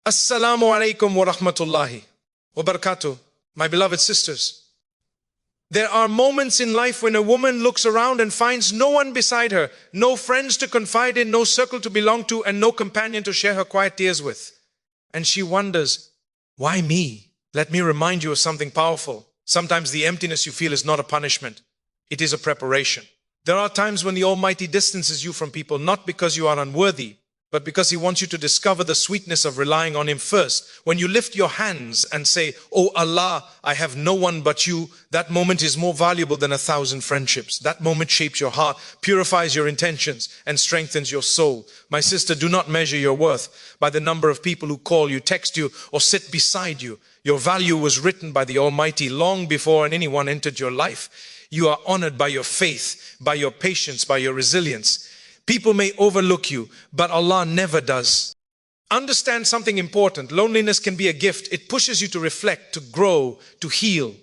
Assalamu alaikum wa rahmatullahi wa barakatuh. My beloved sisters, there are moments in life when a woman looks around and finds no one beside her, no friends to confide in, no circle to belong to, and no companion to share her quiet tears with. And she wonders, why me? Let me remind you of something powerful. Sometimes the emptiness you feel is not a punishment. It is a preparation. There are times when the Almighty distances you from people, not because you are unworthy, but because He wants you to discover the sweetness of relying on Him first. When you lift your hands and say, "Oh Allah, I have no one but you," that moment is more valuable than 1,000 friendships. That moment shapes your heart, purifies your intentions, and strengthens your soul. My sister, do not measure your worth by the number of people who call you, text you, or sit beside you. Your value was written by the Almighty long before anyone entered your life. You are honored by your faith, by your patience, by your resilience. People may overlook you, but Allah never does. Understand something important. Loneliness can be a gift. It pushes you to reflect, to grow, to heal.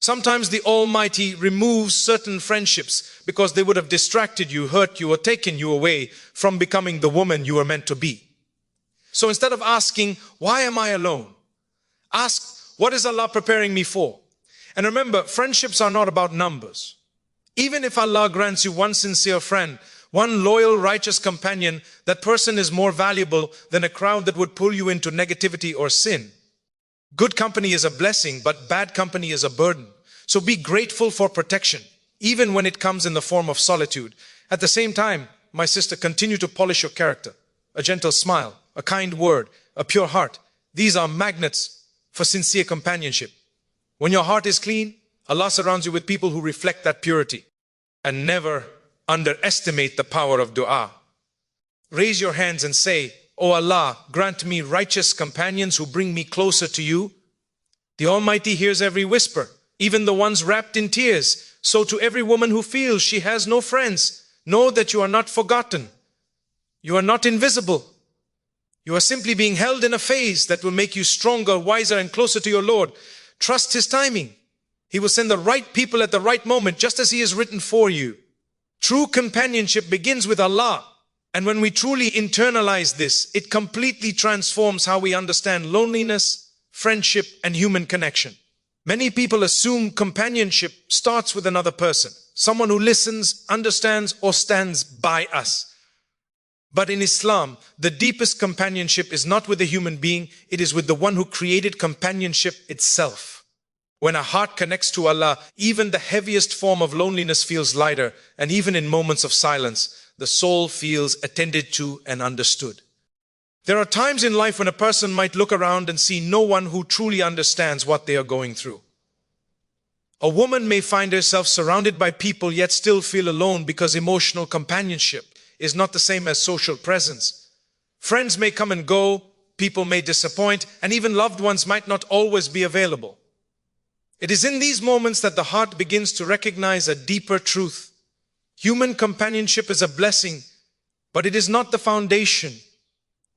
Sometimes the Almighty removes certain friendships because they would have distracted you, hurt you, or taken you away from becoming the woman you were meant to be. So instead of asking, "Why am I alone?" ask, "What is Allah preparing me for?" And remember, friendships are not about numbers. Even if Allah grants you one sincere friend, one loyal, righteous companion, that person is more valuable than a crowd that would pull you into negativity or sin. Good company is a blessing, but bad company is a burden. So be grateful for protection, even when it comes in the form of solitude. At the same time, my sister, continue to polish your character. A gentle smile, a kind word, a pure heart. These are magnets for sincere companionship. When your heart is clean, Allah surrounds you with people who reflect that purity. And never underestimate the power of dua. Raise your hands and say, "Oh Allah, grant me righteous companions who bring me closer to you." The Almighty hears every whisper, even the ones wrapped in tears. So to every woman who feels she has no friends, know that you are not forgotten. You are not invisible. You are simply being held in a phase that will make you stronger, wiser, and closer to your Lord. Trust His timing. He will send the right people at the right moment, just as He has written for you. True companionship begins with Allah. And when we truly internalize this, it completely transforms how we understand loneliness, friendship, and human connection. Many people assume companionship starts with another person, someone who listens, understands, or stands by us. But in Islam, the deepest companionship is not with a human being, it is with the one who created companionship itself. When a heart connects to Allah, even the heaviest form of loneliness feels lighter, and even in moments of silence, the soul feels attended to and understood. There are times in life when a person might look around and see no one who truly understands what they are going through. A woman may find herself surrounded by people yet still feel alone because emotional companionship is not the same as social presence. Friends may come and go, people may disappoint, and even loved ones might not always be available. It is in these moments that the heart begins to recognize a deeper truth. Human companionship is a blessing, but it is not the foundation.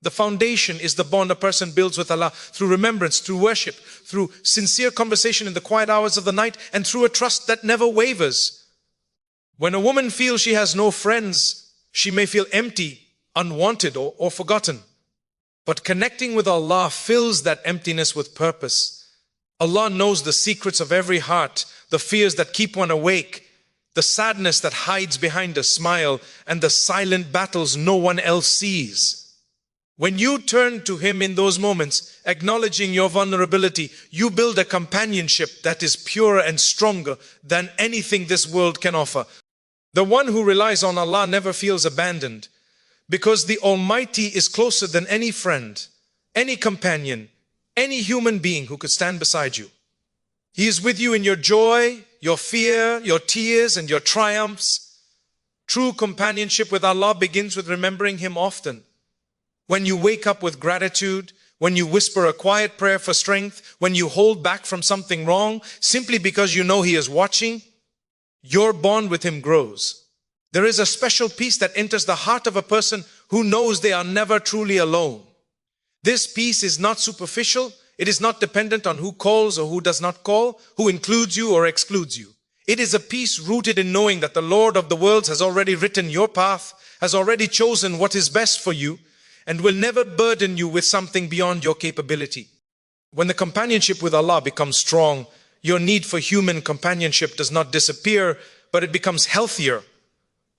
The foundation is the bond a person builds with Allah through remembrance, through worship, through sincere conversation in the quiet hours of the night, and through a trust that never wavers. When a woman feels she has no friends, she may feel empty, unwanted, or forgotten. But connecting with Allah fills that emptiness with purpose. Allah knows the secrets of every heart, the fears that keep one awake, the sadness that hides behind a smile, and the silent battles no one else sees. When you turn to Him in those moments, acknowledging your vulnerability, you build a companionship that is purer and stronger than anything this world can offer. The one who relies on Allah never feels abandoned, because the Almighty is closer than any friend, any companion, any human being who could stand beside you. He is with you in your joy, your fear, your tears, and your triumphs. True companionship with Allah begins with remembering Him often. When you wake up with gratitude, when you whisper a quiet prayer for strength, when you hold back from something wrong, simply because you know He is watching, your bond with Him grows. There is a special peace that enters the heart of a person who knows they are never truly alone. This peace is not superficial. It is not dependent on who calls or who does not call, who includes you or excludes you. It is a peace rooted in knowing that the Lord of the worlds has already written your path, has already chosen what is best for you, and will never burden you with something beyond your capability. When the companionship with Allah becomes strong, your need for human companionship does not disappear, but it becomes healthier.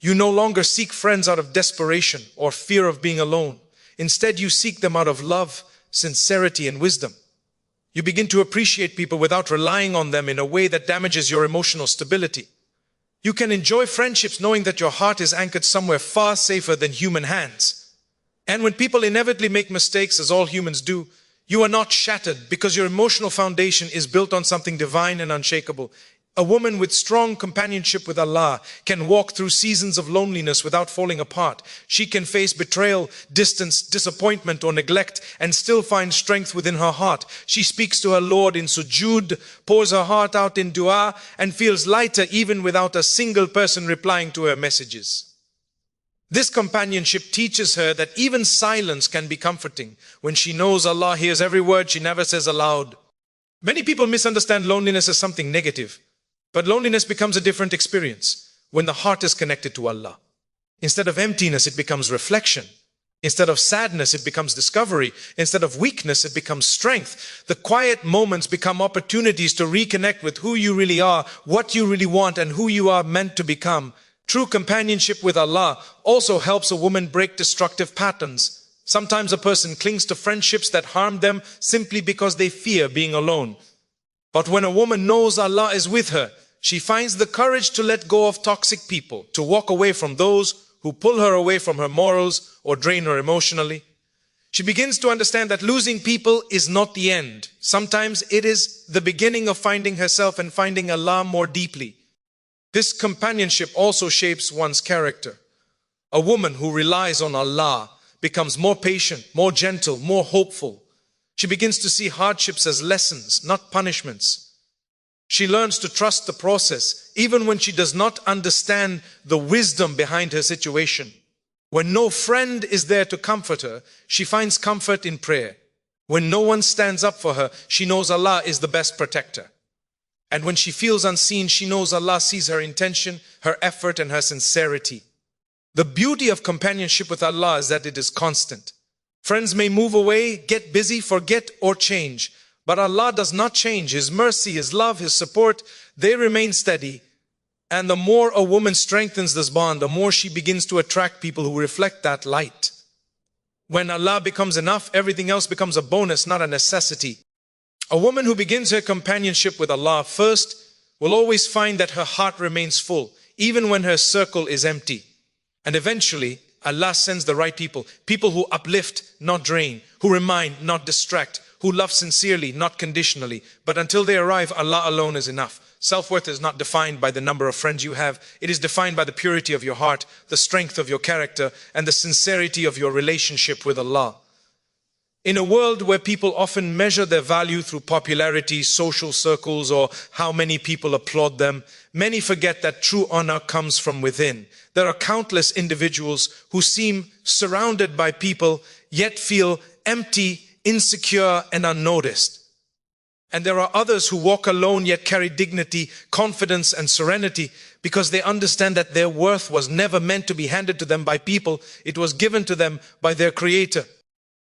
You no longer seek friends out of desperation or fear of being alone. Instead, you seek them out of love, sincerity, and wisdom. You begin to appreciate people without relying on them in a way that damages your emotional stability. You can enjoy friendships knowing that your heart is anchored somewhere far safer than human hands. And when people inevitably make mistakes, as all humans do, you are not shattered because your emotional foundation is built on something divine and unshakable. A woman with strong companionship with Allah can walk through seasons of loneliness without falling apart. She can face betrayal, distance, disappointment, or neglect and still find strength within her heart. She speaks to her Lord in sujood, pours her heart out in dua, and feels lighter even without a single person replying to her messages. This companionship teaches her that even silence can be comforting. When she knows Allah hears every word she never says aloud. Many people misunderstand loneliness as something negative. But loneliness becomes a different experience when the heart is connected to Allah. Instead of emptiness, it becomes reflection. Instead of sadness, it becomes discovery. Instead of weakness, it becomes strength. The quiet moments become opportunities to reconnect with who you really are, what you really want, and who you are meant to become. True companionship with Allah also helps a woman break destructive patterns. Sometimes a person clings to friendships that harm them simply because they fear being alone. But when a woman knows Allah is with her, she finds the courage to let go of toxic people, to walk away from those who pull her away from her morals or drain her emotionally. She begins to understand that losing people is not the end. Sometimes it is the beginning of finding herself and finding Allah more deeply. This companionship also shapes one's character. A woman who relies on Allah becomes more patient, more gentle, more hopeful. She begins to see hardships as lessons, not punishments. She learns to trust the process, even when she does not understand the wisdom behind her situation. When no friend is there to comfort her, she finds comfort in prayer. When no one stands up for her, she knows Allah is the best protector. And when she feels unseen, she knows Allah sees her intention, her effort, and her sincerity. The beauty of companionship with Allah is that it is constant. Friends may move away, get busy, forget, or change. But Allah does not change. His mercy, His love, His support, they remain steady. And the more a woman strengthens this bond, the more she begins to attract people who reflect that light. When Allah becomes enough, everything else becomes a bonus, not a necessity. A woman who begins her companionship with Allah first will always find that her heart remains full, even when her circle is empty. And eventually, Allah sends the right people, people who uplift, not drain, who remind, not distract, who love sincerely, not conditionally. But until they arrive, Allah alone is enough. Self-worth is not defined by the number of friends you have. It is defined by the purity of your heart, the strength of your character, and the sincerity of your relationship with Allah. In a world where people often measure their value through popularity, social circles, or how many people applaud them, many forget that true honor comes from within. There are countless individuals who seem surrounded by people, yet feel empty, insecure, and unnoticed. And there are others who walk alone, yet carry dignity, confidence, and serenity, because they understand that their worth was never meant to be handed to them by people. It was given to them by their Creator.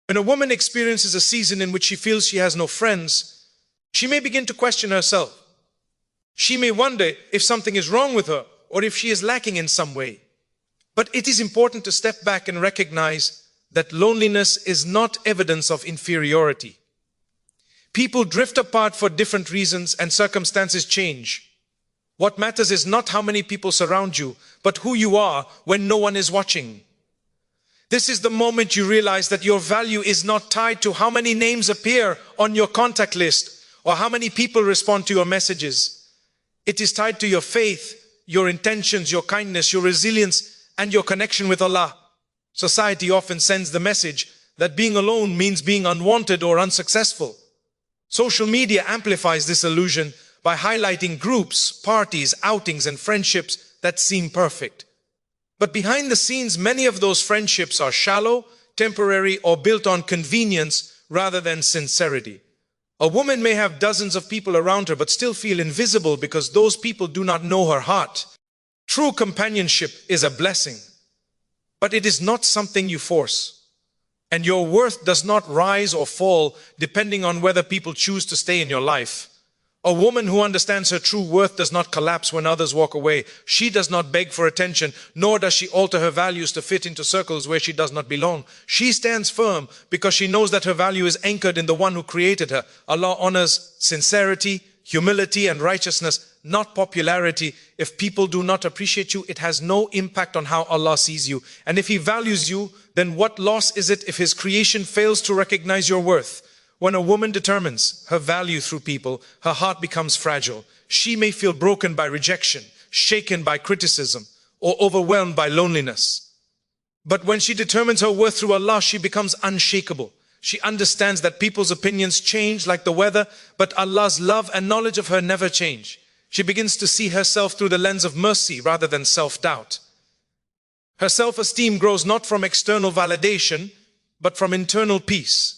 When a woman experiences a season in which she feels she has no friends, she may begin to question herself. She may wonder if something is wrong with her or if she is lacking in some way. But it is important to step back and recognize that loneliness is not evidence of inferiority. People drift apart for different reasons and circumstances change. What matters is not how many people surround you, but who you are when no one is watching. This is the moment you realize that your value is not tied to how many names appear on your contact list or how many people respond to your messages. It is tied to your faith, your intentions, your kindness, your resilience, and your connection with Allah. Society often sends the message that being alone means being unwanted or unsuccessful. Social media amplifies this illusion by highlighting groups, parties, outings, and friendships that seem perfect. But behind the scenes, many of those friendships are shallow, temporary, or built on convenience rather than sincerity. A woman may have dozens of people around her but still feel invisible because those people do not know her heart. True companionship is a blessing, but it is not something you force. And your worth does not rise or fall depending on whether people choose to stay in your life. A woman who understands her true worth does not collapse when others walk away. She does not beg for attention, nor does she alter her values to fit into circles where she does not belong. She stands firm because she knows that her value is anchored in the one who created her. Allah honors sincerity, humility, and righteousness, not popularity. If people do not appreciate you, it has no impact on how Allah sees you. And if He values you, then what loss is it if His creation fails to recognize your worth? When a woman determines her value through people, her heart becomes fragile. She may feel broken by rejection, shaken by criticism, or overwhelmed by loneliness. But when she determines her worth through Allah, she becomes unshakable. She understands that people's opinions change like the weather, but Allah's love and knowledge of her never change. She begins to see herself through the lens of mercy rather than self-doubt. Her self-esteem grows not from external validation, but from internal peace.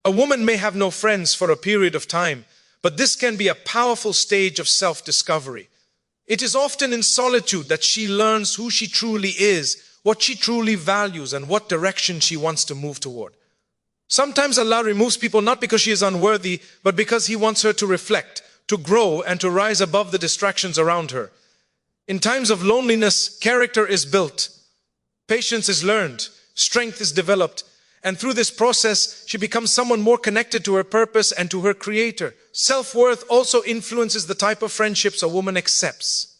A woman may have no friends for a period of time, but this can be a powerful stage of self-discovery. It is often in solitude that she learns who she truly is, what she truly values, and what direction she wants to move toward. Sometimes Allah removes people not because she is unworthy, but because He wants her to reflect, to grow, and to rise above the distractions around her. In times of loneliness, character is built, patience is learned, strength is developed, and through this process, she becomes someone more connected to her purpose and to her Creator. Self-worth also influences the type of friendships a woman accepts.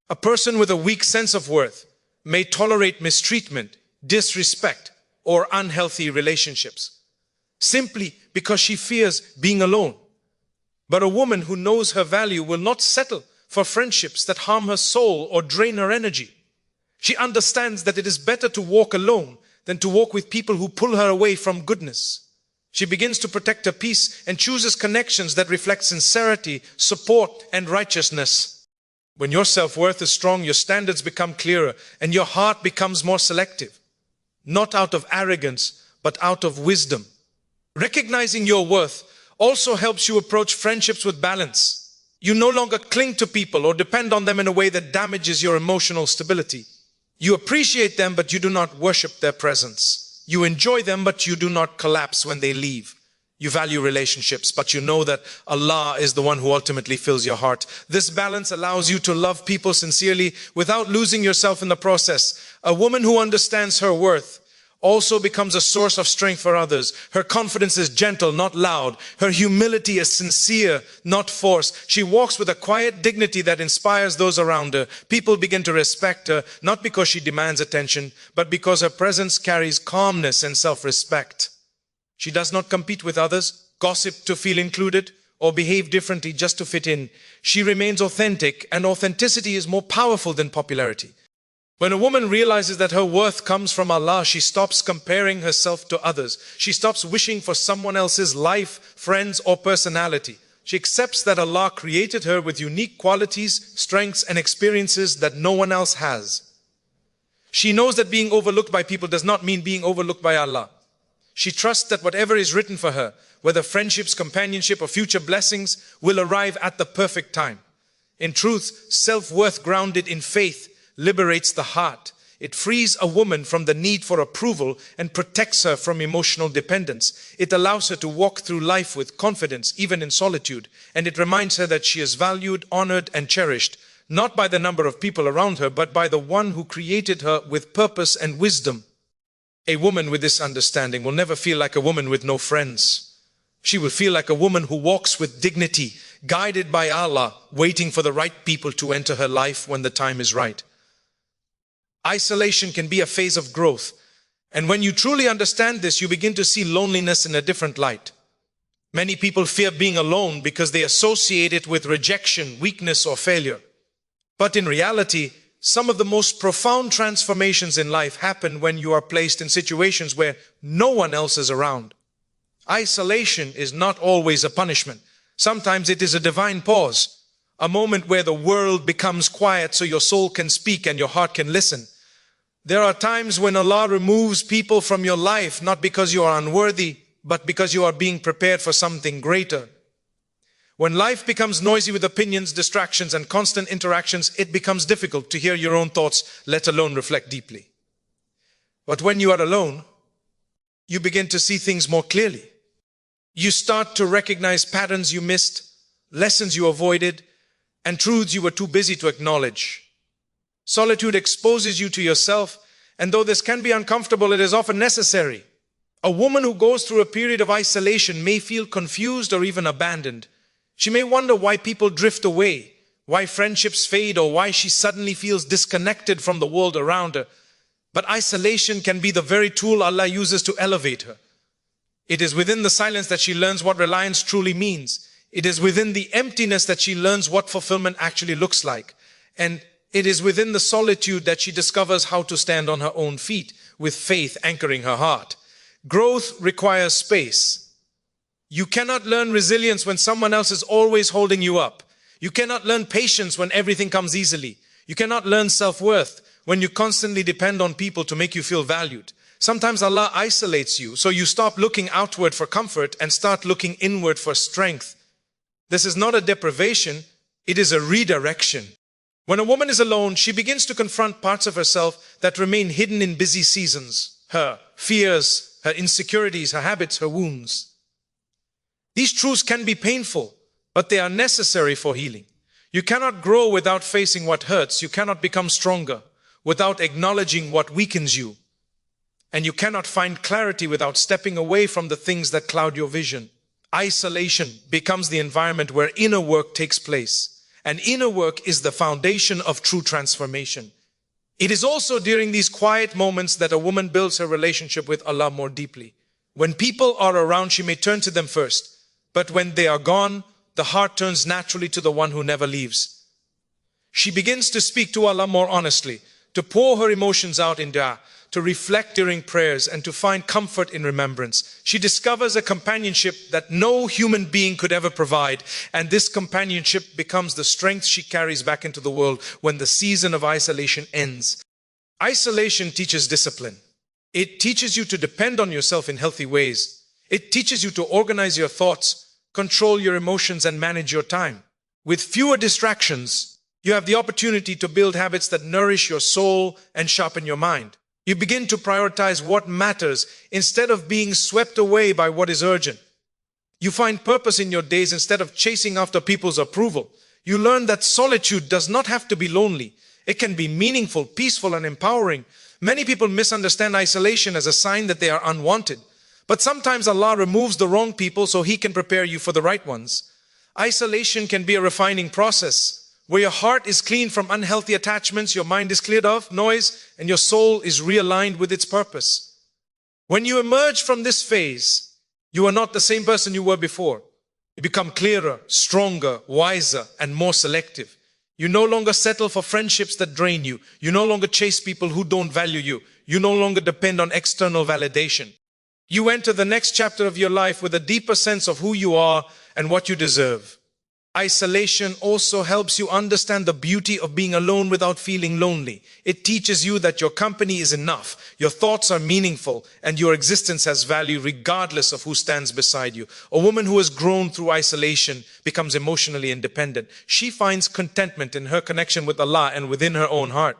A person with a weak sense of worth may tolerate mistreatment, disrespect, or unhealthy relationships, simply because she fears being alone. But a woman who knows her value will not settle for friendships that harm her soul or drain her energy. She understands that it is better to walk alone than to walk with people who pull her away from goodness. She begins to protect her peace and chooses connections that reflect sincerity, support, and righteousness. When your self-worth is strong, your standards become clearer and your heart becomes more selective. Not out of arrogance, but out of wisdom. Recognizing your worth also helps you approach friendships with balance. You no longer cling to people or depend on them in a way that damages your emotional stability. You appreciate them, but you do not worship their presence. You enjoy them, but you do not collapse when they leave. You value relationships, but you know that Allah is the one who ultimately fills your heart. This balance allows you to love people sincerely without losing yourself in the process. A woman who understands her worth also becomes a source of strength for others. Her confidence is gentle, not loud. Her humility is sincere, not forced. She walks with a quiet dignity that inspires those around her. People begin to respect her, not because she demands attention, but because her presence carries calmness and self-respect. She does not compete with others, gossip to feel included, or behave differently just to fit in. She remains authentic, and authenticity is more powerful than popularity. When a woman realizes that her worth comes from Allah, she stops comparing herself to others. She stops wishing for someone else's life, friends, or personality. She accepts that Allah created her with unique qualities, strengths, and experiences that no one else has. She knows that being overlooked by people does not mean being overlooked by Allah. She trusts that whatever is written for her, whether friendships, companionship, or future blessings, will arrive at the perfect time. In truth, self-worth grounded in faith liberates the heart. It frees a woman from the need for approval and protects her from emotional dependence. It allows her to walk through life with confidence, even in solitude. And it reminds her that she is valued, honored, and cherished, not by the number of people around her, but by the one who created her with purpose and wisdom. A woman with this understanding will never feel like a woman with no friends. She will feel like a woman who walks with dignity, guided by Allah, waiting for the right people to enter her life when the time is right. Isolation can be a phase of growth, and when you truly understand this, you begin to see loneliness in a different light. Many people fear being alone because they associate it with rejection, weakness, or failure. But in reality, some of the most profound transformations in life happen when you are placed in situations where no one else is around. Isolation is not always a punishment. Sometimes it is a divine pause, a moment where the world becomes quiet so your soul can speak and your heart can listen. There are times when Allah removes people from your life, not because you are unworthy, but because you are being prepared for something greater. When life becomes noisy with opinions, distractions, and constant interactions, it becomes difficult to hear your own thoughts, let alone reflect deeply. But when you are alone, you begin to see things more clearly. You start to recognize patterns you missed, lessons you avoided, and truths you were too busy to acknowledge. Solitude exposes you to yourself, and though this can be uncomfortable, it is often necessary. A woman who goes through a period of isolation may feel confused or even abandoned. She may wonder why people drift away, why friendships fade, or why she suddenly feels disconnected from the world around her. But isolation can be the very tool Allah uses to elevate her. It is within the silence that she learns what reliance truly means. It is within the emptiness that she learns what fulfillment actually looks like. And it is within the solitude that she discovers how to stand on her own feet, with faith anchoring her heart. Growth requires space. You cannot learn resilience when someone else is always holding you up. You cannot learn patience when everything comes easily. You cannot learn self-worth when you constantly depend on people to make you feel valued. Sometimes Allah isolates you, so you stop looking outward for comfort and start looking inward for strength. This is not a deprivation, it is a redirection. When a woman is alone, she begins to confront parts of herself that remain hidden in busy seasons. Her fears, her insecurities, her habits, her wounds. These truths can be painful, but they are necessary for healing. You cannot grow without facing what hurts. You cannot become stronger without acknowledging what weakens you. And you cannot find clarity without stepping away from the things that cloud your vision. Isolation becomes the environment where inner work takes place. And inner work is the foundation of true transformation. It is also during these quiet moments that a woman builds her relationship with Allah more deeply. When people are around, she may turn to them first. But when they are gone, the heart turns naturally to the one who never leaves. She begins to speak to Allah more honestly, to pour her emotions out in dua, to reflect during prayers, and to find comfort in remembrance. She discovers a companionship that no human being could ever provide, and this companionship becomes the strength she carries back into the world when the season of isolation ends. Isolation teaches discipline. It teaches you to depend on yourself in healthy ways. It teaches you to organize your thoughts, control your emotions, and manage your time. With fewer distractions, you have the opportunity to build habits that nourish your soul and sharpen your mind. You begin to prioritize what matters instead of being swept away by what is urgent. You find purpose in your days instead of chasing after people's approval. You learn that solitude does not have to be lonely. It can be meaningful, peaceful, and empowering. Many people misunderstand isolation as a sign that they are unwanted. But sometimes Allah removes the wrong people so He can prepare you for the right ones. Isolation can be a refining process, where your heart is cleaned from unhealthy attachments, your mind is cleared of noise, and your soul is realigned with its purpose. When you emerge from this phase, you are not the same person you were before. You become clearer, stronger, wiser, and more selective. You no longer settle for friendships that drain you. You no longer chase people who don't value you. You no longer depend on external validation. You enter the next chapter of your life with a deeper sense of who you are and what you deserve. Isolation also helps you understand the beauty of being alone without feeling lonely. It teaches you that your company is enough, your thoughts are meaningful, and your existence has value regardless of who stands beside you. A woman who has grown through isolation becomes emotionally independent. She finds contentment in her connection with Allah and within her own heart.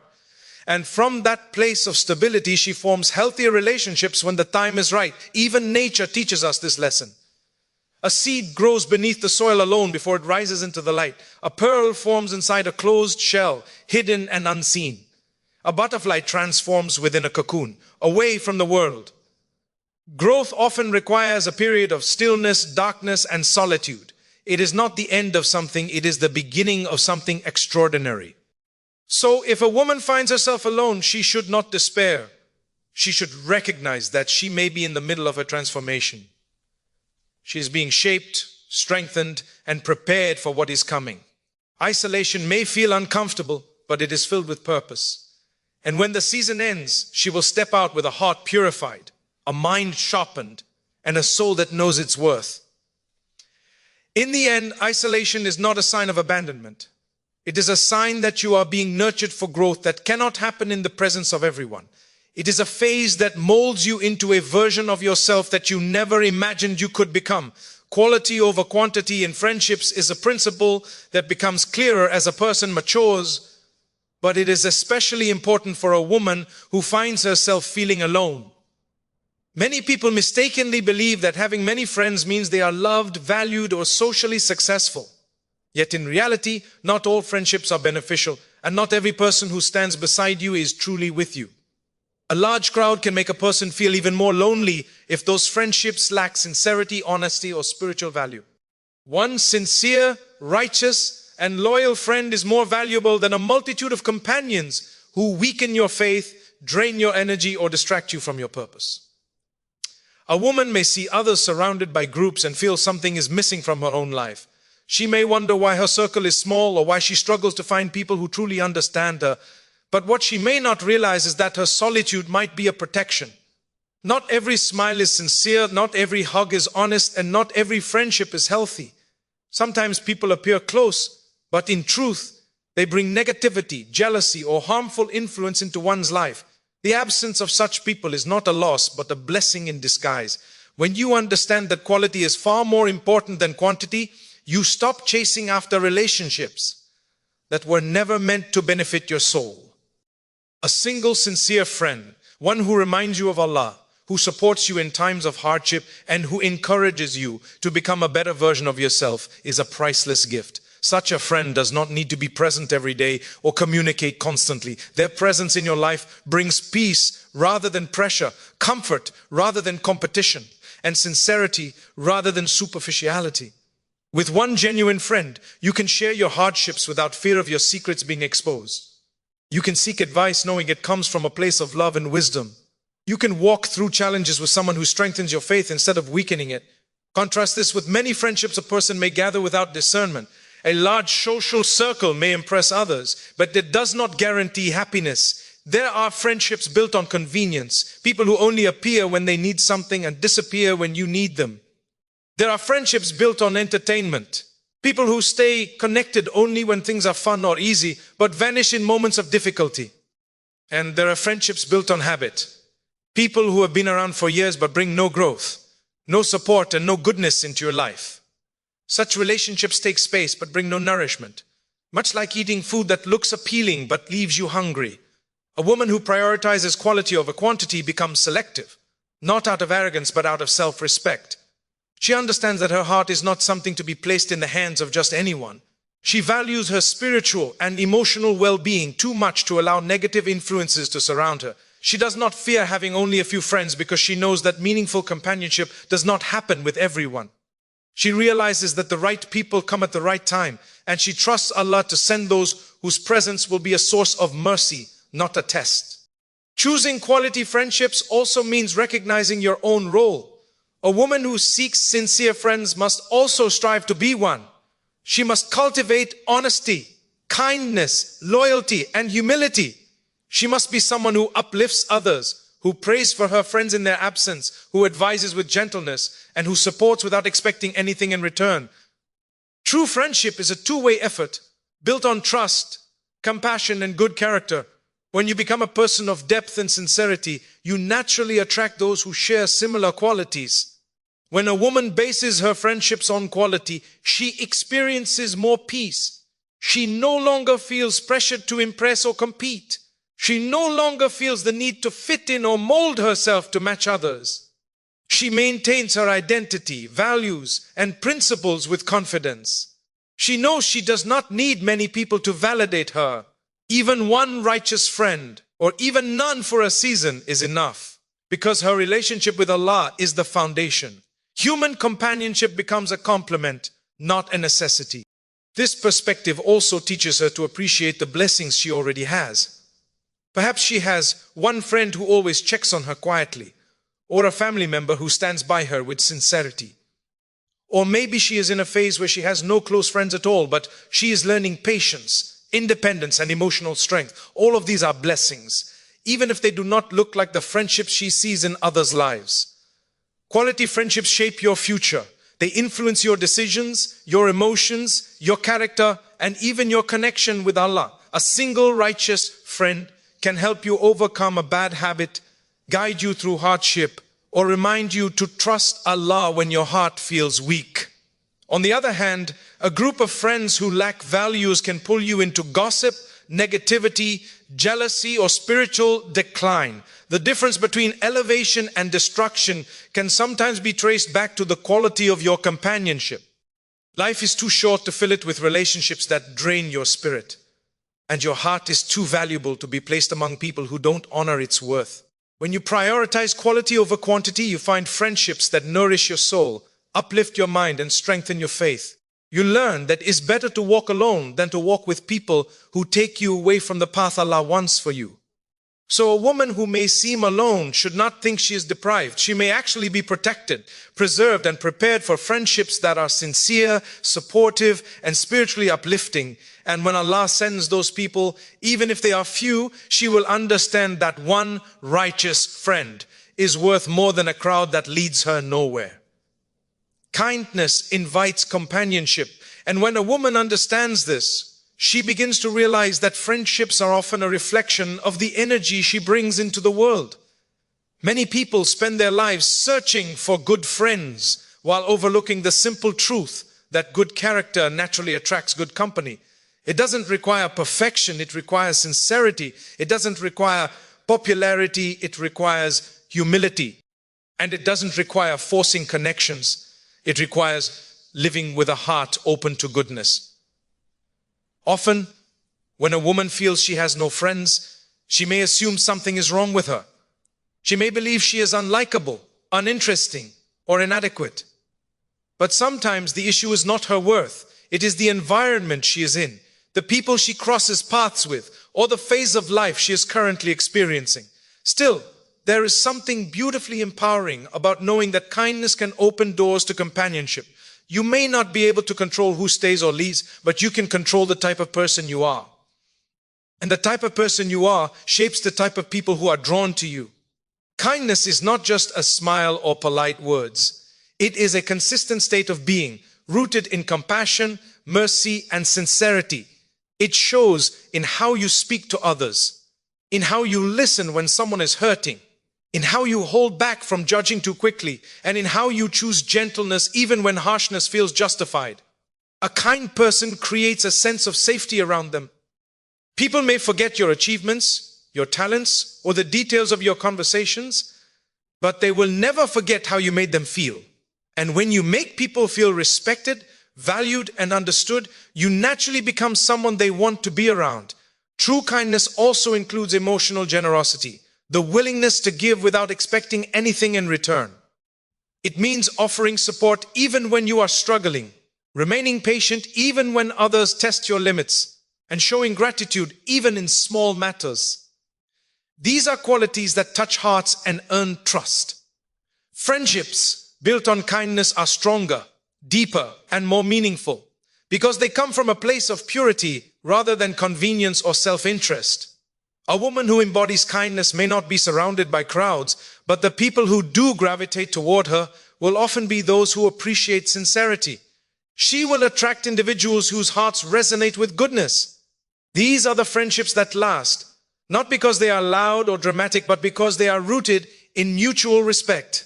And from that place of stability, she forms healthier relationships when the time is right. Even nature teaches us this lesson. A seed grows beneath the soil alone before it rises into the light. A pearl forms inside a closed shell, hidden and unseen. A butterfly transforms within a cocoon, away from the world. Growth often requires a period of stillness, darkness, and solitude. It is not the end of something, it is the beginning of something extraordinary. So if a woman finds herself alone, she should not despair. She should recognize that she may be in the middle of a transformation. She is being shaped, strengthened, and prepared for what is coming. Isolation may feel uncomfortable, but it is filled with purpose. And when the season ends, she will step out with a heart purified, a mind sharpened, and a soul that knows its worth. In the end, isolation is not a sign of abandonment. It is a sign that you are being nurtured for growth that cannot happen in the presence of everyone. It is a phase that molds you into a version of yourself that you never imagined you could become. Quality over quantity in friendships is a principle that becomes clearer as a person matures, but it is especially important for a woman who finds herself feeling alone. Many people mistakenly believe that having many friends means they are loved, valued, or socially successful. Yet in reality, not all friendships are beneficial, and not every person who stands beside you is truly with you. A large crowd can make a person feel even more lonely if those friendships lack sincerity, honesty, or spiritual value. One sincere, righteous, and loyal friend is more valuable than a multitude of companions who weaken your faith, drain your energy, or distract you from your purpose. A woman may see others surrounded by groups and feel something is missing from her own life. She may wonder why her circle is small or why she struggles to find people who truly understand her. But what she may not realize is that her solitude might be a protection. Not every smile is sincere, not every hug is honest, and not every friendship is healthy. Sometimes people appear close, but in truth, they bring negativity, jealousy, or harmful influence into one's life. The absence of such people is not a loss, but a blessing in disguise. When you understand that quality is far more important than quantity, you stop chasing after relationships that were never meant to benefit your soul. A single sincere friend, one who reminds you of Allah, who supports you in times of hardship, and who encourages you to become a better version of yourself, is a priceless gift. Such a friend does not need to be present every day or communicate constantly. Their presence in your life brings peace rather than pressure, comfort rather than competition, and sincerity rather than superficiality. With one genuine friend, you can share your hardships without fear of your secrets being exposed. You can seek advice knowing it comes from a place of love and wisdom. You can walk through challenges with someone who strengthens your faith instead of weakening it. Contrast this with many friendships a person may gather without discernment. A large social circle may impress others, but it does not guarantee happiness. There are friendships built on convenience, people who only appear when they need something and disappear when you need them. There are friendships built on entertainment, people who stay connected only when things are fun or easy, but vanish in moments of difficulty. And there are friendships built on habit, people who have been around for years but bring no growth, no support, and no goodness into your life. Such relationships take space but bring no nourishment, much like eating food that looks appealing but leaves you hungry. A woman who prioritizes quality over quantity becomes selective, not out of arrogance but out of self-respect. She understands that her heart is not something to be placed in the hands of just anyone. She values her spiritual and emotional well-being too much to allow negative influences to surround her. She does not fear having only a few friends because she knows that meaningful companionship does not happen with everyone. She realizes that the right people come at the right time, and she trusts Allah to send those whose presence will be a source of mercy, not a test. Choosing quality friendships also means recognizing your own role. A woman who seeks sincere friends must also strive to be one. She must cultivate honesty, kindness, loyalty, and humility. She must be someone who uplifts others, who prays for her friends in their absence, who advises with gentleness, and who supports without expecting anything in return. True friendship is a two-way effort, built on trust, compassion, and good character. When you become a person of depth and sincerity, you naturally attract those who share similar qualities. When a woman bases her friendships on quality, she experiences more peace. She no longer feels pressured to impress or compete. She no longer feels the need to fit in or mold herself to match others. She maintains her identity, values, and principles with confidence. She knows she does not need many people to validate her. Even one righteous friend, or even none for a season, is enough, because her relationship with Allah is the foundation. Human companionship becomes a complement, not a necessity. This perspective also teaches her to appreciate the blessings she already has. Perhaps she has one friend who always checks on her quietly, or a family member who stands by her with sincerity. Or maybe she is in a phase where she has no close friends at all, but she is learning patience, independence, and emotional strength. All of these are blessings, even if they do not look like the friendships she sees in others' lives. Quality friendships shape your future. They influence your decisions, your emotions, your character, and even your connection with Allah. A single righteous friend can help you overcome a bad habit, guide you through hardship, or remind you to trust Allah when your heart feels weak. On the other hand, a group of friends who lack values can pull you into gossip, negativity, jealousy, or spiritual decline. The difference between elevation and destruction can sometimes be traced back to the quality of your companionship. Life is too short to fill it with relationships that drain your spirit, and your heart is too valuable to be placed among people who don't honor its worth. When you prioritize quality over quantity, you find friendships that nourish your soul, uplift your mind, and strengthen your faith. You learn that it's better to walk alone than to walk with people who take you away from the path Allah wants for you. So a woman who may seem alone should not think she is deprived. She may actually be protected, preserved, and prepared for friendships that are sincere, supportive, and spiritually uplifting. And when Allah sends those people, even if they are few, she will understand that one righteous friend is worth more than a crowd that leads her nowhere. Kindness invites companionship. And when a woman understands this, she begins to realize that friendships are often a reflection of the energy she brings into the world. Many people spend their lives searching for good friends while overlooking the simple truth that good character naturally attracts good company. It doesn't require perfection, it requires sincerity. It doesn't require popularity, it requires humility. And it doesn't require forcing connections. It requires living with a heart open to goodness. Often, when a woman feels she has no friends, she may assume something is wrong with her. She may believe she is unlikable, uninteresting, or inadequate. But sometimes the issue is not her worth. It is the environment she is in, the people she crosses paths with, or the phase of life she is currently experiencing. Still, there is something beautifully empowering about knowing that kindness can open doors to companionship. You may not be able to control who stays or leaves, but you can control the type of person you are. And the type of person you are shapes the type of people who are drawn to you. Kindness is not just a smile or polite words. It is a consistent state of being, rooted in compassion, mercy, and sincerity. It shows in how you speak to others, in how you listen when someone is hurting, in how you hold back from judging too quickly, and in how you choose gentleness even when harshness feels justified. A kind person creates a sense of safety around them. People may forget your achievements, your talents, or the details of your conversations, but they will never forget how you made them feel. And when you make people feel respected, valued, and understood, you naturally become someone they want to be around. True kindness also includes emotional generosity, the willingness to give without expecting anything in return. It means offering support even when you are struggling, remaining patient even when others test your limits, and showing gratitude even in small matters. These are qualities that touch hearts and earn trust. Friendships built on kindness are stronger, deeper, and more meaningful because they come from a place of purity rather than convenience or self-interest. A woman who embodies kindness may not be surrounded by crowds, but the people who do gravitate toward her will often be those who appreciate sincerity. She will attract individuals whose hearts resonate with goodness. These are the friendships that last, not because they are loud or dramatic, but because they are rooted in mutual respect.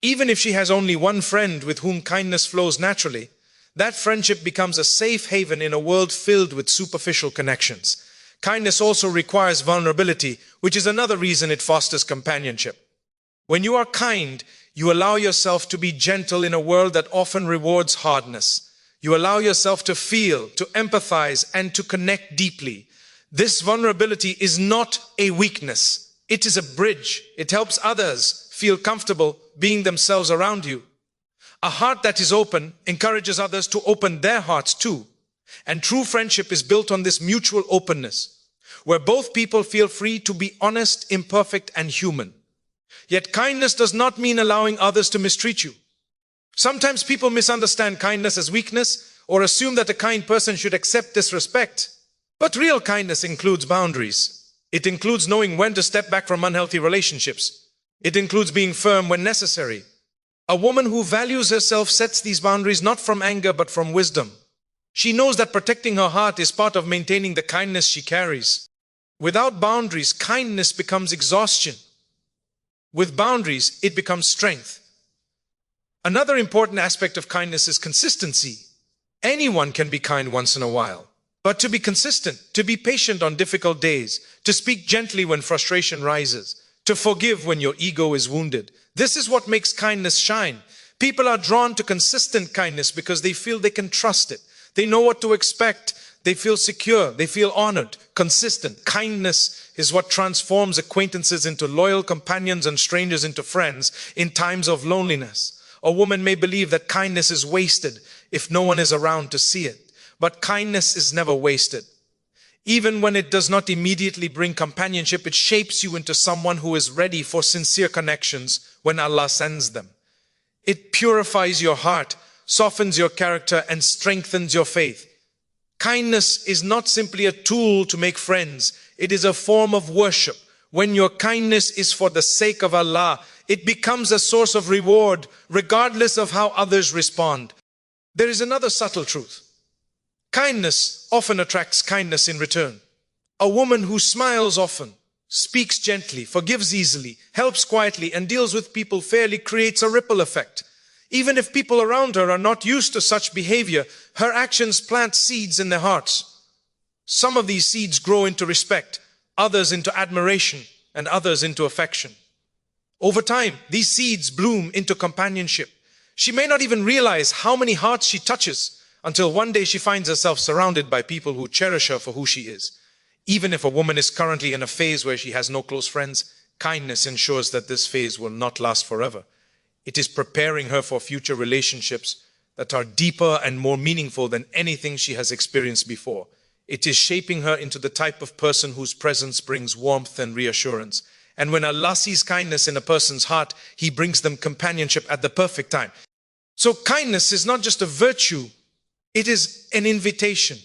Even if she has only one friend with whom kindness flows naturally, that friendship becomes a safe haven in a world filled with superficial connections. Kindness also requires vulnerability, which is another reason it fosters companionship. When you are kind, you allow yourself to be gentle in a world that often rewards hardness. You allow yourself to feel, to empathize, and to connect deeply. This vulnerability is not a weakness. It is a bridge. It helps others feel comfortable being themselves around you. A heart that is open encourages others to open their hearts too. And true friendship is built on this mutual openness, where both people feel free to be honest, imperfect, and human. Yet kindness does not mean allowing others to mistreat you. Sometimes people misunderstand kindness as weakness or assume that a kind person should accept disrespect. But real kindness includes boundaries. It includes knowing when to step back from unhealthy relationships. It includes being firm when necessary. A woman who values herself sets these boundaries not from anger but from wisdom. She knows that protecting her heart is part of maintaining the kindness she carries. Without boundaries, kindness becomes exhaustion. With boundaries, it becomes strength. Another important aspect of kindness is consistency. Anyone can be kind once in a while, but to be consistent, to be patient on difficult days, to speak gently when frustration rises, to forgive when your ego is wounded. This is what makes kindness shine. People are drawn to consistent kindness because they feel they can trust it. They know what to expect. They feel secure. They feel honored. Consistent kindness is what transforms acquaintances into loyal companions and strangers into friends in times of loneliness. A woman may believe that kindness is wasted if no one is around to see it. But kindness is never wasted. Even when it does not immediately bring companionship, it shapes you into someone who is ready for sincere connections when Allah sends them. It purifies your heart, softens your character, and strengthens your faith. Kindness is not simply a tool to make friends. It is a form of worship. When your kindness is for the sake of Allah, it becomes a source of reward, regardless of how others respond. There is another subtle truth. Kindness often attracts kindness in return. A woman who smiles often, speaks gently, forgives easily, helps quietly, and deals with people fairly creates a ripple effect. Even if people around her are not used to such behavior, her actions plant seeds in their hearts. Some of these seeds grow into respect, others into admiration, and others into affection. Over time, these seeds bloom into companionship. She may not even realize how many hearts she touches until one day she finds herself surrounded by people who cherish her for who she is. Even if a woman is currently in a phase where she has no close friends, kindness ensures that this phase will not last forever. It is preparing her for future relationships that are deeper and more meaningful than anything she has experienced before. It is shaping her into the type of person whose presence brings warmth and reassurance. And when Allah sees kindness in a person's heart, He brings them companionship at the perfect time. So kindness is not just a virtue, it is an invitation.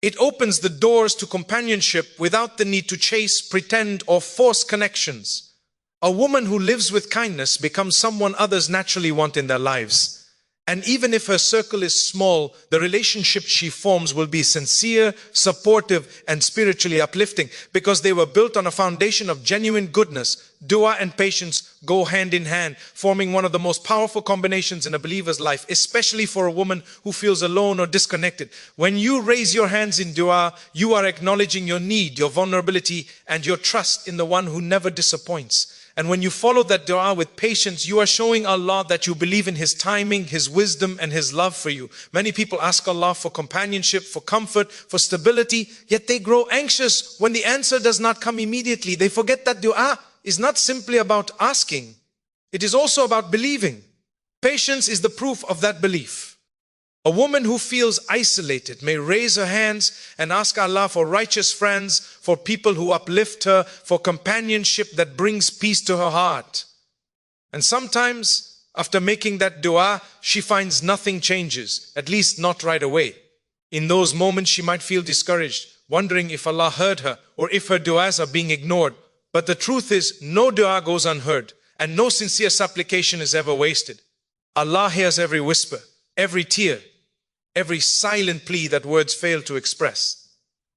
It opens the doors to companionship without the need to chase, pretend, or force connections. A woman who lives with kindness becomes someone others naturally want in their lives. And even if her circle is small, the relationship she forms will be sincere, supportive, and spiritually uplifting because they were built on a foundation of genuine goodness. Dua and patience go hand in hand, forming one of the most powerful combinations in a believer's life, especially for a woman who feels alone or disconnected. When you raise your hands in dua, you are acknowledging your need, your vulnerability, and your trust in the one who never disappoints. And when you follow that dua with patience, you are showing Allah that you believe in His timing, His wisdom, and His love for you. Many people ask Allah for companionship, for comfort, for stability, yet they grow anxious when the answer does not come immediately. They forget that dua is not simply about asking. It is also about believing. Patience is the proof of that belief. A woman who feels isolated may raise her hands and ask Allah for righteous friends, for people who uplift her, for companionship that brings peace to her heart. And sometimes, after making that dua, she finds nothing changes, at least not right away. In those moments, she might feel discouraged, wondering if Allah heard her or if her duas are being ignored. But the truth is, no dua goes unheard, and no sincere supplication is ever wasted. Allah hears every whisper, every tear, every silent plea that words fail to express.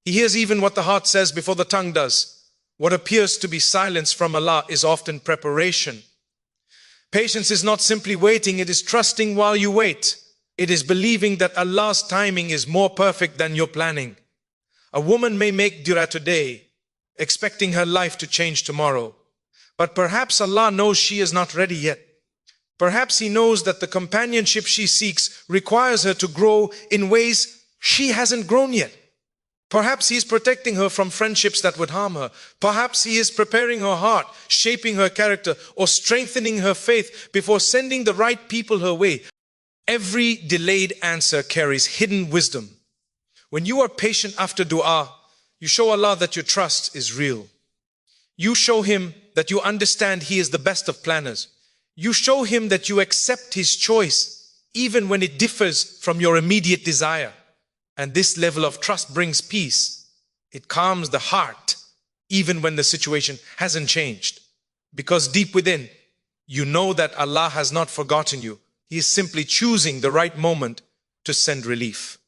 He hears even what the heart says before the tongue does. What appears to be silence from Allah is often preparation. Patience is not simply waiting, it is trusting while you wait. It is believing that Allah's timing is more perfect than your planning. A woman may make dua today, expecting her life to change tomorrow. But perhaps Allah knows she is not ready yet. Perhaps He knows that the companionship she seeks requires her to grow in ways she hasn't grown yet. Perhaps He is protecting her from friendships that would harm her. Perhaps He is preparing her heart, shaping her character, or strengthening her faith before sending the right people her way. Every delayed answer carries hidden wisdom. When you are patient after dua, you show Allah that your trust is real. You show Him that you understand He is the best of planners. You show Him that you accept His choice, even when it differs from your immediate desire. And this level of trust brings peace. It calms the heart, even when the situation hasn't changed. Because deep within, you know that Allah has not forgotten you. He is simply choosing the right moment to send relief.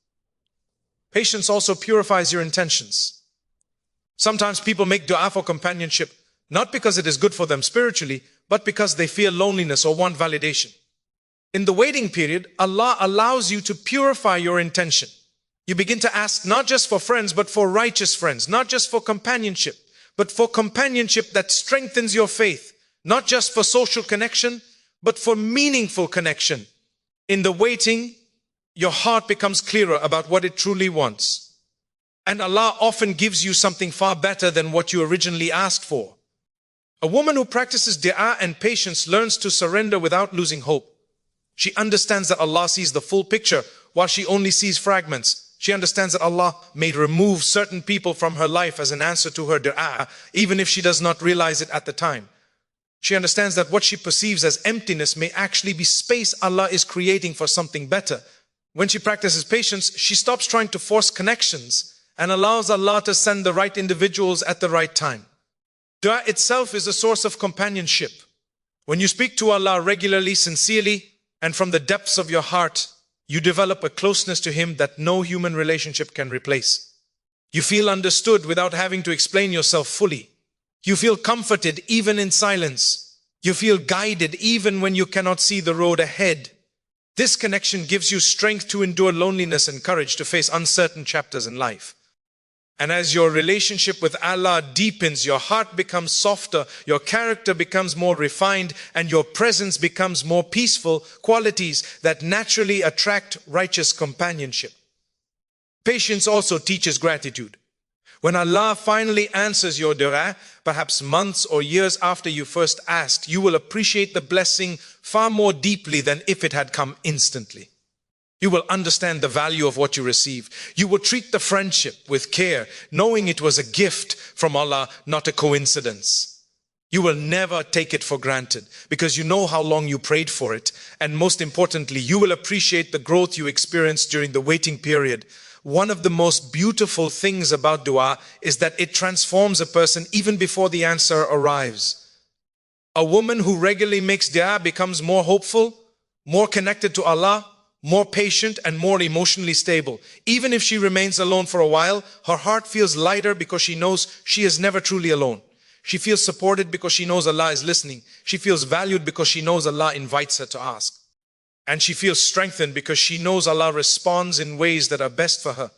Patience also purifies your intentions. Sometimes people make dua for companionship, not because it is good for them spiritually, but because they fear loneliness or want validation. In the waiting period, Allah allows you to purify your intention. You begin to ask not just for friends, but for righteous friends, not just for companionship, but for companionship that strengthens your faith, not just for social connection, but for meaningful connection. In the waiting, your heart becomes clearer about what it truly wants. And Allah often gives you something far better than what you originally asked for. A woman who practices dua and patience learns to surrender without losing hope. She understands that Allah sees the full picture while she only sees fragments. She understands that Allah may remove certain people from her life as an answer to her dua, even if she does not realize it at the time. She understands that what she perceives as emptiness may actually be space Allah is creating for something better. When she practices patience, she stops trying to force connections and allows Allah to send the right individuals at the right time. Dua itself is a source of companionship. When you speak to Allah regularly, sincerely, and from the depths of your heart, you develop a closeness to Him that no human relationship can replace. You feel understood without having to explain yourself fully. You feel comforted even in silence. You feel guided even when you cannot see the road ahead. This connection gives you strength to endure loneliness and courage to face uncertain chapters in life. And as your relationship with Allah deepens, your heart becomes softer, your character becomes more refined, and your presence becomes more peaceful, qualities that naturally attract righteous companionship. Patience also teaches gratitude. When Allah finally answers your dua, perhaps months or years after you first asked, you will appreciate the blessing far more deeply than if it had come instantly. You will understand the value of what you receive. You will treat the friendship with care, knowing it was a gift from Allah, not a coincidence. You will never take it for granted because you know how long you prayed for it. And most importantly, you will appreciate the growth you experienced during the waiting period. One of the most beautiful things about dua is that it transforms a person even before the answer arrives. A woman who regularly makes dua becomes more hopeful, more connected to Allah, more patient and more emotionally stable. Even if she remains alone for a while, her heart feels lighter because she knows she is never truly alone. She feels supported because she knows Allah is listening. She feels valued because she knows Allah invites her to ask. And she feels strengthened because she knows Allah responds in ways that are best for her.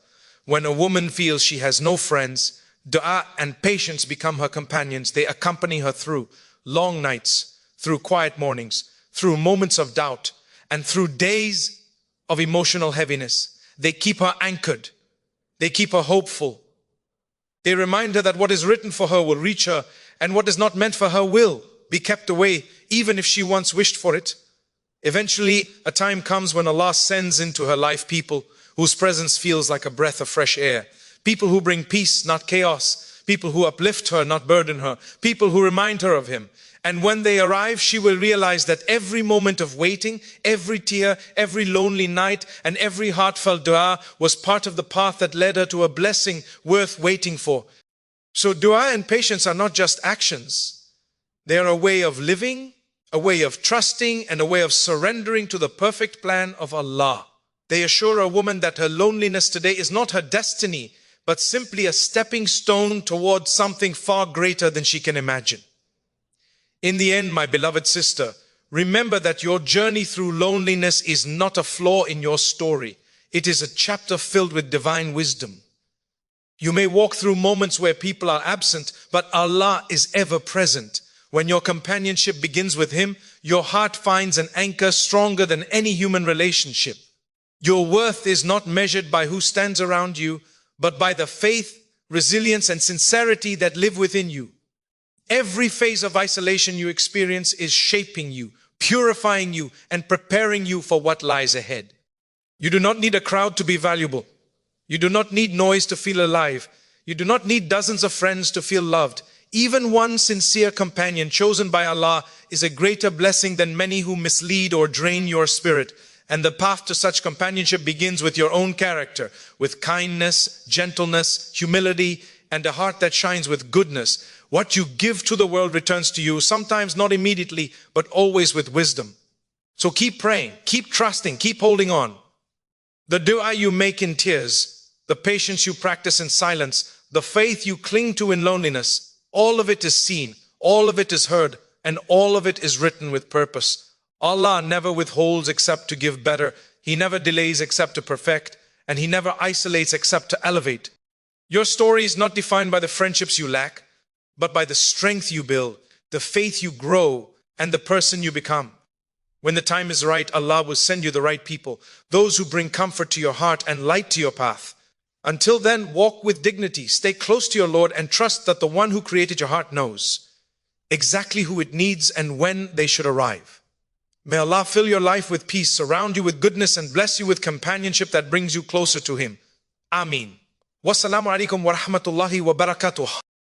When a woman feels she has no friends, dua and patience become her companions. They accompany her through long nights, through quiet mornings, through moments of doubt, and through days of emotional heaviness. They keep her anchored. They keep her hopeful. They remind her that what is written for her will reach her, and what is not meant for her will be kept away, even if she once wished for it. Eventually, a time comes when Allah sends into her life people whose presence feels like a breath of fresh air. People who bring peace, not chaos. People who uplift her, not burden her. People who remind her of Him. And when they arrive, she will realize that every moment of waiting, every tear, every lonely night, and every heartfelt dua was part of the path that led her to a blessing worth waiting for. So dua and patience are not just actions. They are a way of living, a way of trusting, and a way of surrendering to the perfect plan of Allah. They assure a woman that her loneliness today is not her destiny, but simply a stepping stone towards something far greater than she can imagine. In the end, my beloved sister, remember that your journey through loneliness is not a flaw in your story. It is a chapter filled with divine wisdom. You may walk through moments where people are absent, but Allah is ever present. When your companionship begins with Him, your heart finds an anchor stronger than any human relationship. Your worth is not measured by who stands around you, but by the faith, resilience, and sincerity that live within you. Every phase of isolation you experience is shaping you, purifying you, and preparing you for what lies ahead. You do not need a crowd to be valuable. You do not need noise to feel alive. You do not need dozens of friends to feel loved. Even one sincere companion chosen by Allah is a greater blessing than many who mislead or drain your spirit. And the path to such companionship begins with your own character, with kindness, gentleness, humility, and a heart that shines with goodness. What you give to the world returns to you, sometimes not immediately, but always with wisdom. So keep praying, keep trusting, keep holding on. The dua you make in tears, the patience you practice in silence, the faith you cling to in loneliness, all of it is seen, all of it is heard, and all of it is written with purpose. Allah never withholds except to give better. He never delays except to perfect. and He never isolates except to elevate. Your story is not defined by the friendships you lack, but by the strength you build, the faith you grow, and the person you become. When the time is right, Allah will send you the right people, those who bring comfort to your heart and light to your path. Until then, walk with dignity, stay close to your Lord, and trust that the one who created your heart knows exactly who it needs and when they should arrive. May Allah fill your life with peace, surround you with goodness, and bless you with companionship that brings you closer to Him. Ameen. Wassalamu alaikum wa rahmatullahi wa barakatuh.